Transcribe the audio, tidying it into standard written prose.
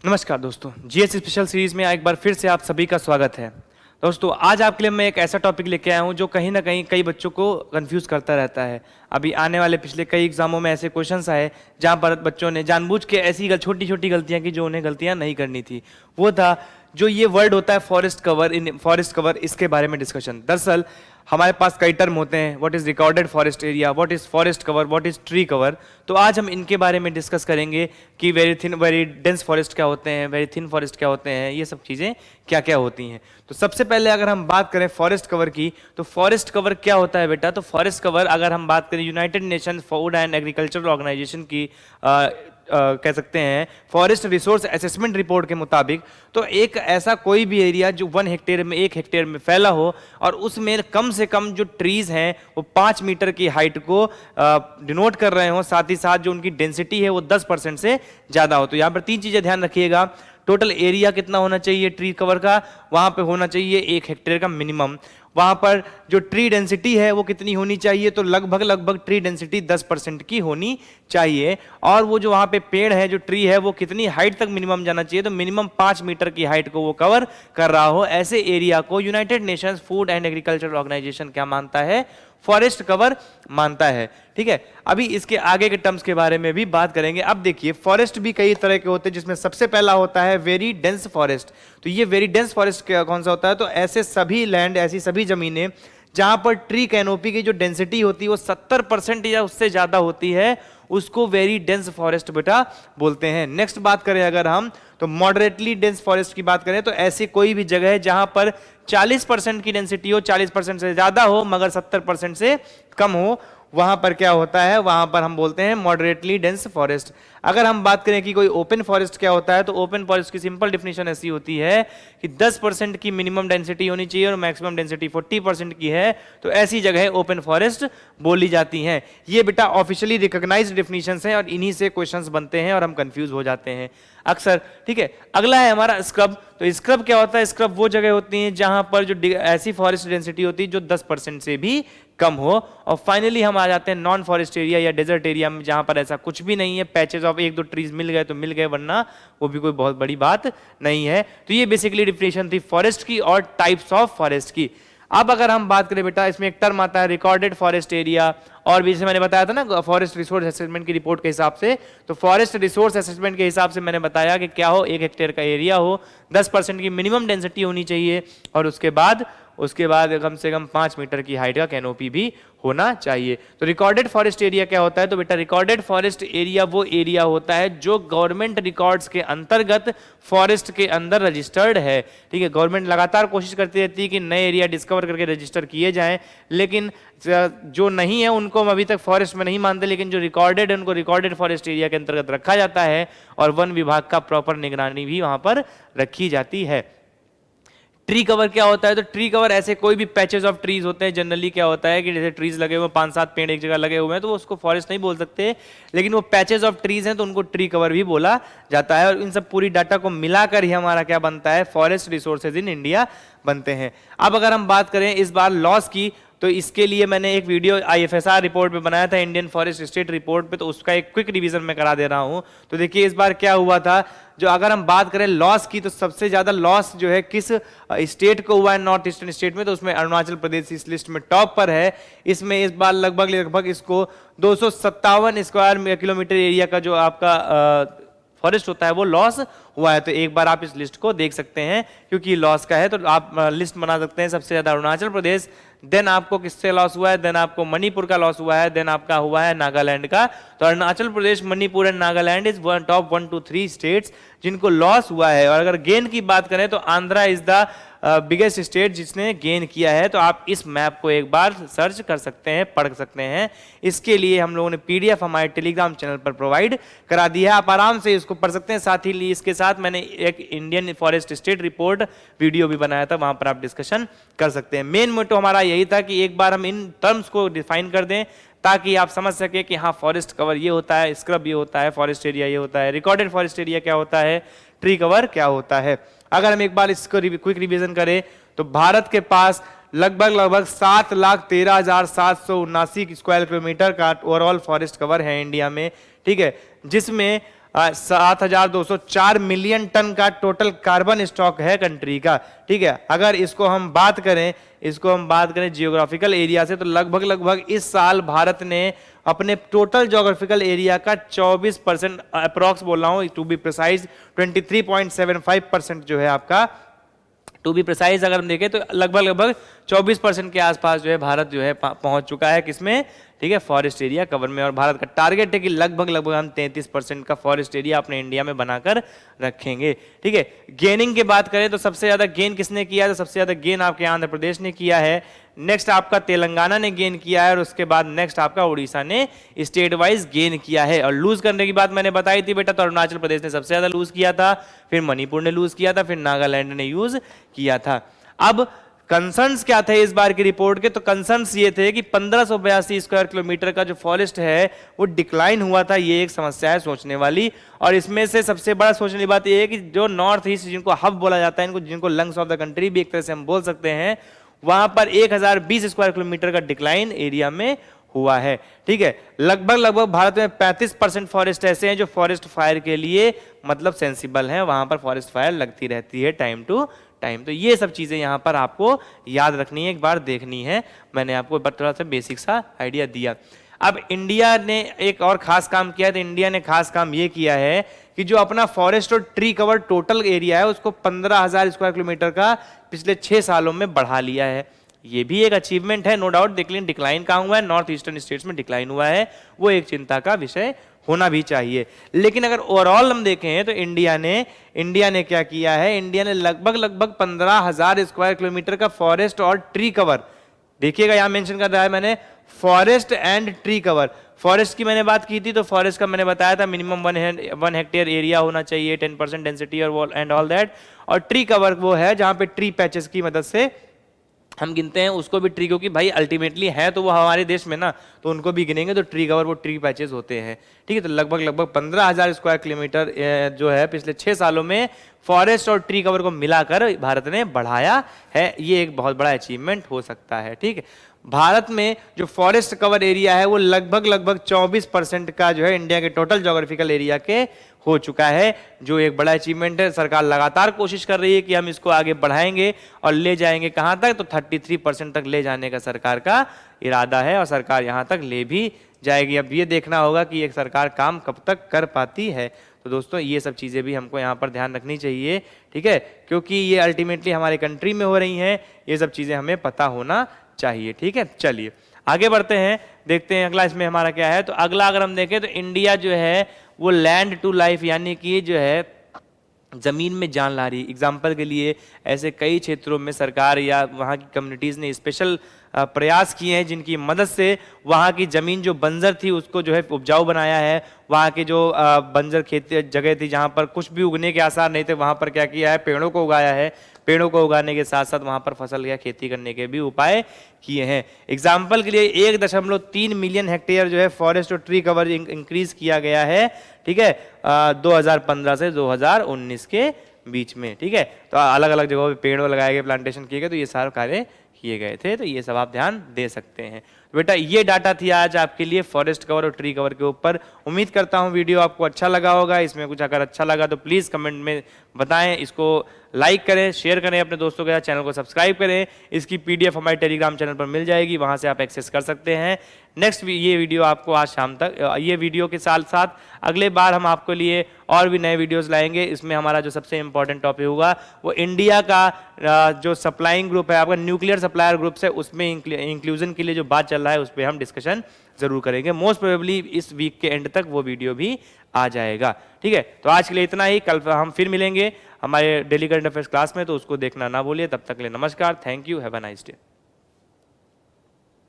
नमस्कार दोस्तों, GS special series में एक बार फिर से आप सभी का स्वागत है। दोस्तों आज आपके लिए मैं एक ऐसा टॉपिक लेके आया हूं जो कहीं ना कहीं कई बच्चों को कंफ्यूज करता रहता है। अभी आने वाले पिछले कई एग्जामों में ऐसे क्वेश्चंस आए जहां पर बच्चों ने जानबूझ के ऐसी छोटी छोटी गलतियां की जो उन्हें गलतियां नहीं करनी थी। वो था जो ये वर्ड होता है फॉरेस्ट कवर। इन फॉरेस्ट कवर इसके बारे में डिस्कशन। दरअसल हमारे पास कई टर्म होते हैं, what is recorded forest area, what is forest cover, what is tree cover. तो आज हम इनके बारे में डिस्कस करेंगे कि very thin very dense forest क्या होते हैं, वेरी थिन फॉरेस्ट क्या होते हैं, ये सब चीजें क्या क्या होती हैं। तो सबसे पहले अगर हम बात करें फॉरेस्ट कवर की, तो फॉरेस्ट कवर क्या होता है बेटा? तो फॉरेस्ट कवर अगर हम बात करें United Nations Food and Agricultural Organisation की कह सकते हैं फॉरेस्ट रिसोर्स असेसमेंट रिपोर्ट के मुताबिक, तो एक ऐसा कोई भी एरिया जो 1 हेक्टेयर में 1 हेक्टेयर में फैला हो और उसमें कम से कम जो ट्रीज हैं वो 5 मीटर की हाइट को डिनोट कर रहे हो, साथ ही साथ जो उनकी डेंसिटी है वो 10% से ज्यादा हो। तो यहाँ पर 3 चीजें ध्यान रखिएगा। टोटल एरिया कितना होना चाहिए ट्री कवर का? वहां पे होना चाहिए 1 हेक्टेयर का मिनिमम। वहां पर जो ट्री डेंसिटी है वो कितनी होनी चाहिए? तो लगभग ट्री डेंसिटी 10% की होनी चाहिए। और वो जो वहां पे पेड़ है, जो ट्री है, वो कितनी हाइट तक मिनिमम जाना चाहिए? तो मिनिमम 5 मीटर की हाइट को वो कवर कर रहा हो। ऐसे एरिया को United Nations Food and Agriculture Organisation क्या मानता है? फॉरेस्ट कवर मानता है। ठीक है, अभी इसके आगे के टर्म्स के बारे में भी बात करेंगे। अब देखिए फॉरेस्ट भी कई तरह के होते हैं, जिसमें सबसे पहला होता है वेरी डेंस फॉरेस्ट। तो ये वेरी डेंस फॉरेस्ट कौन सा होता है? तो ऐसे सभी लैंड, ऐसी सभी जमीनें जहां पर ट्री कैनोपी की जो डेंसिटी होती है वो 70% या उससे ज्यादा होती है, उसको वेरी डेंस फॉरेस्ट बेटा बोलते हैं। नेक्स्ट बात करें अगर हम, तो मॉडरेटली डेंस फॉरेस्ट की बात करें, तो ऐसी कोई भी जगह है जहां पर 40% की डेंसिटी हो, 40% से ज्यादा हो मगर 70% से कम हो, वहां पर क्या होता है? वहां पर हम बोलते हैं मॉडरेटली डेंस फॉरेस्ट। अगर हम बात करें कि कोई ओपन फॉरेस्ट क्या होता है, तो ओपन फॉरेस्ट की सिंपल डेफिनेशन ऐसी होती है कि 10% की मिनिमम डेंसिटी होनी चाहिए और मैक्सिमम डेंसिटी 40% की है, तो ऐसी जगह ओपन फॉरेस्ट बोली जाती हैं। ये बेटा ऑफिशियली रिकॉग्नाइज्ड डेफिनेशंस हैं और इन्हीं से क्वेश्चंस बनते हैं और हम कंफ्यूज हो जाते हैं अक्सर। ठीक है, अगला है हमारा स्क्रब। तो स्क्रब क्या होता है? स्क्रब वो जगह होती है जहां पर जो ऐसी फॉरेस्ट डेंसिटी होती है जो 10% से भी कम हो। और फाइनली हम आ जाते हैं नॉन फॉरेस्ट एरिया या डेजर्ट एरिया में, जहां पर ऐसा कुछ भी नहीं है। पैचेस ऑफ 1-2 ट्रीज मिल गए तो मिल गए, वरना वो भी कोई बहुत बड़ी बात नहीं है। तो ये बेसिकली डिफिनेशन थी फॉरेस्ट की और टाइप्स ऑफ फॉरेस्ट की। अब अगर हम बात करें बेटा, इसमें एक टर्म आता है रिकॉर्डेड फॉरेस्ट एरिया, और भी जैसे मैंने बताया था ना फॉरेस्ट रिसोर्स असेसमेंट की रिपोर्ट के हिसाब से, तो फॉरेस्ट रिसोर्स असेसमेंट के हिसाब से मैंने बताया कि क्या हो, 1 हेक्टेयर का एरिया हो, 10% की मिनिमम डेंसिटी होनी चाहिए और उसके बाद कम से कम 5 मीटर की हाइट का कैनोपी भी होना चाहिए। तो रिकॉर्डेड फॉरेस्ट एरिया क्या होता है? तो बेटा रिकॉर्डेड फॉरेस्ट एरिया वो एरिया होता है जो गवर्नमेंट रिकॉर्ड्स के अंतर्गत फॉरेस्ट के अंदर रजिस्टर्ड है। ठीक है, गवर्नमेंट लगातार कोशिश करती रहती है कि नए एरिया डिस्कवर करके रजिस्टर किए जाएं, लेकिन जो नहीं है उनको हम अभी तक फॉरेस्ट में नहीं मानते, लेकिन जो रिकॉर्डेड है उनको रिकॉर्डेड फॉरेस्ट एरिया के अंतर्गत रखा जाता है और वन विभाग का प्रॉपर निगरानी भी वहां पर रखी जाती है। ट्री कवर क्या होता है? तो ट्री कवर ऐसे कोई भी पैचेस ऑफ ट्रीज होते हैं। जनरली क्या होता है कि जैसे ट्रीज लगे हुए 5-7 पेड़ एक जगह लगे हुए हैं, तो उसको फॉरेस्ट नहीं बोल सकते, लेकिन वो पैचेस ऑफ ट्रीज हैं तो उनको ट्री कवर भी बोला जाता है। और इन सब पूरी डाटा को मिलाकर ही हमारा क्या बनता है? फॉरेस्ट रिसोर्सेज इन इंडिया बनते हैं। अब अगर हम बात करें इस बार लॉस की, तो इसके लिए मैंने एक वीडियो IFSR रिपोर्ट पे बनाया था, इंडियन फॉरेस्ट स्टेट रिपोर्ट पे, तो उसका एक क्विक रिवीजन मैं करा दे रहा हूं। तो देखिए इस बार क्या हुआ था, जो अगर हम बात करें लॉस की, तो सबसे ज्यादा लॉस जो है किस स्टेट को हुआ है? नॉर्थ ईस्टर्न स्टेट में। तो उसमें अरुणाचल प्रदेश इस लिस्ट में टॉप पर है। इसमें इस बार लगभग इसको 257 स्क्वायर किलोमीटर एरिया का जो आपका फॉरेस्ट होता है वो लॉस हुआ है। तो एक बार आप इस लिस्ट को देख सकते हैं, क्योंकि लॉस का है तो आप लिस्ट बना सकते हैं। सबसे ज्यादा अरुणाचल प्रदेश, देन आपको किससे लॉस हुआ है? देन आपको मणिपुर का लॉस हुआ है, देन आपका हुआ है नागालैंड का। तो Arunachal Pradesh, Manipur and Nagaland is top 1 to 3 states जिनको लॉस हुआ है। और अगर गेन की बात करें तो Andhra is the biggest state जिसने गेन किया है। तो आप इस मैप को एक बार सर्च कर सकते हैं, पढ़ सकते हैं। इसके लिए हम लोगों ने PDF हमारे टेलीग्राम चैनल पर प्रोवाइड करा दिया है, आप आराम से इसको पढ़ सकते हैं। साथ ही इसके साथ मैंने एक Indian forest state report video भी बनाया था, वहां पर आप डिस्कशन कर सकते हैं। मेन मोटो हमारा यही था कि एक बार हम इन टर्म्स को डिफाइन कर दें ताकि आप समझ सके कि हाँ फॉरेस्ट कवर ये होता है, स्क्रब ये होता है, फॉरेस्ट एरिया ये होता है, रिकॉर्डेड फॉरेस्ट एरिया क्या होता है, ट्री कवर क्या होता है। अगर हम एक बार इसको क्विक रिवीजन करें तो भारत के पास लगभग 7,13,779 स्क्वायर किलोमीटर का ओवरऑल फॉरेस्ट कवर है इंडिया में। ठीक है, जिसमें 7,204 मिलियन टन का टोटल कार्बन स्टॉक है कंट्री का। ठीक है, अगर इसको हम बात करें जियोग्राफिकल एरिया से, तो लगभग इस साल भारत ने अपने टोटल ज्योग्राफिकल एरिया का 24% अप्रॉक्स बोल रहा हूं, टू बी प्रिसाइज 23.75% जो है आपका, टू बी प्रिसाइज अगर हम देखें तो लगभग 24% के आसपास जो है भारत जो है पहुंच चुका है किसमें, ठीक है, फॉरेस्ट एरिया कवर में। और भारत का टारगेट है कि लगभग हम 33% का फॉरेस्ट एरिया अपने इंडिया में बनाकर रखेंगे। ठीक है, गेनिंग की बात करें तो सबसे ज्यादा गेन किसने किया है, तो सबसे ज्यादा गेन आपके आंध्र प्रदेश ने किया है, नेक्स्ट आपका तेलंगाना ने गेन किया है, और उसके बाद नेक्स्ट आपका उड़ीसा ने स्टेट वाइज गेन किया है। और लूज करने की बात मैंने बताई थी बेटा, तो अरुणाचल प्रदेश ने सबसे ज्यादा लूज किया था, फिर मणिपुर ने लूज किया था, फिर नागालैंड ने यूज किया था। अब कंसर्न्स क्या थे इस बार की रिपोर्ट के, तो कंसर्न्स ये थे कि 1582 स्क्वायर किलोमीटर का जो फॉरेस्ट है वो डिक्लाइन हुआ था, ये एक समस्या है सोचने वाली। और इसमें से सबसे बड़ा सोचने की बात ये है कि जो नॉर्थ ईस्ट, जिनको हब बोला जाता है, जिनको लंग्स ऑफ द कंट्री भी एक तरह से हम बोल सकते हैं, वहां पर 1020 स्क्वायर किलोमीटर का डिक्लाइन एरिया में हुआ है। ठीक है, लगभग भारत में 35% फॉरेस्ट ऐसे हैं जो फॉरेस्ट फायर के लिए मतलब सेंसिबल हैं, वहां पर फॉरेस्ट फायर लगती रहती है टाइम टू टाइम। तो ये सब चीजें यहां पर आपको याद रखनी है, एक बार देखनी है। मैंने आपको थोड़ा सा बेसिक सा आइडिया दिया। अब इंडिया ने एक और खास काम किया है, तो इंडिया ने खास काम ये किया है कि जो अपना फॉरेस्ट और ट्री कवर टोटल एरिया है उसको 15,000 स्क्वायर किलोमीटर का पिछले 6 सालों में बढ़ा लिया है। ये भी एक अचीवमेंट है, नो डाउट। लेकिन डिक्लाइन कहाँ हुआ है, नॉर्थ ईस्टर्न स्टेट्स में डिक्लाइन हुआ है, वो एक चिंता का विषय होना भी चाहिए। लेकिन अगर ओवरऑल हम देखें तो इंडिया ने क्या किया है, इंडिया ने लगभग 15,000 स्क्वायर किलोमीटर का फॉरेस्ट और ट्री कवर, देखिएगा यहां मेंशन कर रहा है मैंने, forest and tree cover. Forest की मैंने बात की थी, तो फॉरेस्ट का मैंने बताया था मिनिमम 1 हेक्टेयर एरिया होना चाहिए, 10% डेंसिटी और एंड ऑल दैट। और ट्री कवर वो है जहां पे ट्री पैचेस की मदद से हम गिनते हैं उसको भी ट्री, क्योंकि भाई अल्टीमेटली है तो वो हमारे देश में ना, तो उनको भी गिनेंगे तो ट्री कवर वो ट्री पैचेस होते हैं। ठीक है, तो लगभग 15,000 स्क्वायर किलोमीटर जो है पिछले 6 सालों में फॉरेस्ट और ट्री कवर को मिलाकर भारत ने बढ़ाया है, ये एक बहुत बड़ा अचीवमेंट हो सकता है। ठीक है, भारत में जो फॉरेस्ट कवर एरिया है वो लगभग 24% का जो है इंडिया के टोटल ज्योग्राफिकल एरिया के हो चुका है, जो एक बड़ा अचीवमेंट है। सरकार लगातार कोशिश कर रही है कि हम इसको आगे बढ़ाएंगे और ले जाएंगे कहां तक, तो 33% तक ले जाने का सरकार का इरादा है, और सरकार यहां तक ले भी जाएगी। अब ये देखना होगा कि एक सरकार काम कब तक कर पाती है। तो दोस्तों ये सब चीज़ें भी हमको यहाँ पर ध्यान रखनी चाहिए, ठीक है, क्योंकि ये अल्टीमेटली हमारे कंट्री में हो रही हैं, ये सब चीज़ें हमें पता होना चाहिए। ठीक है, चलिए आगे बढ़ते हैं, देखते हैं अगला इसमें हमारा क्या है। तो अगला अगर हम देखें तो इंडिया जो है वो लैंड टू लाइफ, यानी कि जो है जमीन में जान ला रही। एग्जाम्पल के लिए ऐसे कई क्षेत्रों में सरकार या वहाँ की कम्युनिटीज़ ने स्पेशल प्रयास किए हैं जिनकी मदद से वहाँ की ज़मीन जो बंजर थी उसको जो है उपजाऊ बनाया है। वहाँ के जो बंजर खेती जगह थी जहाँ पर कुछ भी उगने के आसार नहीं थे, वहाँ पर क्या किया है, पेड़ों को उगाया है। पेड़ों को उगाने के साथ साथ वहाँ पर फसल या खेती करने के भी उपाय किए हैं। एग्जाम्पल के लिए 1.3 मिलियन हेक्टेयर जो है फॉरेस्ट और ट्री कवर इंक्रीज किया गया है, ठीक है, 2015 से 2019 के बीच में। ठीक है, तो अलग अलग जगहों पे पेड़ लगाए गए, प्लांटेशन किए गए, तो ये सारे कार्य किए गए थे। तो ये सब आप ध्यान दे सकते हैं। बेटा ये डाटा थी आज आपके लिए फॉरेस्ट कवर और ट्री कवर के ऊपर। उम्मीद करता हूँ वीडियो आपको अच्छा लगा होगा। इसमें कुछ अगर अच्छा लगा तो प्लीज़ कमेंट में बताएं, इसको लाइक करें, शेयर करें अपने दोस्तों के साथ, चैनल को सब्सक्राइब करें। इसकी PDF हमारे टेलीग्राम चैनल पर मिल जाएगी, वहाँ से आप एक्सेस कर सकते हैं। नेक्स्ट ये वीडियो आपको आज शाम तक, ये वीडियो के साथ साथ अगले बार हम आपके लिए और भी नए वीडियोस लाएंगे। इसमें हमारा जो सबसे इंपॉर्टेंट टॉपिक होगा वो इंडिया का जो सप्लाइंग ग्रुप है आपका, न्यूक्लियर सप्लायर ग्रुप से, उसमें इंक्लूजन के लिए जो बात चल रहा है उस पर हम डिस्कशन जरूर करेंगे। मोस्ट प्रोबेबली इस वीक के एंड तक वो वीडियो भी आ जाएगा। ठीक है, तो आज के लिए इतना ही। कल हम फिर मिलेंगे हमारे डेली करंट अफेयर्स क्लास में, तो उसको देखना ना भूलिए। तब तक के लिए नमस्कार, thank you, have a nice day.